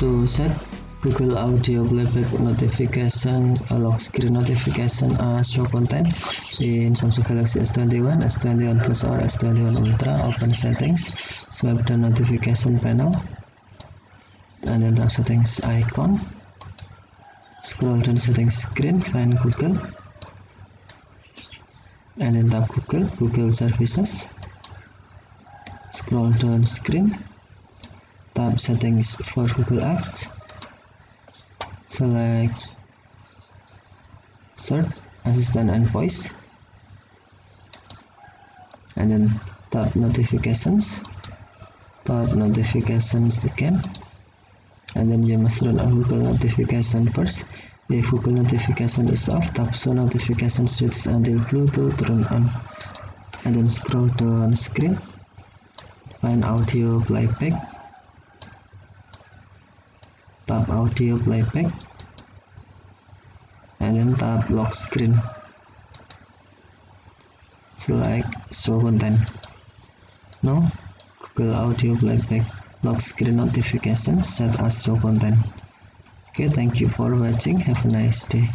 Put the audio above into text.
To set Google Audio Playback notification, lock screen notification as show content in Samsung Galaxy S21, S21 Plus or S21 Ultra, open settings, swipe the notification panel, and then tap settings icon, scroll down settings screen, find Google, and then tap Google services, scroll down screen, tap settings for Google Apps, select search, assistant and voice, and then tap notifications again, and then you must run on Google notification first. If Google notification is off, tap show notification switch until Bluetooth turn on, and then scroll down screen, find audio playback, tap audio playback, and then tap lock screen, select show content. Now Google Audio Playback lock screen notification set as show content. Okay, thank you for watching. Have a nice day.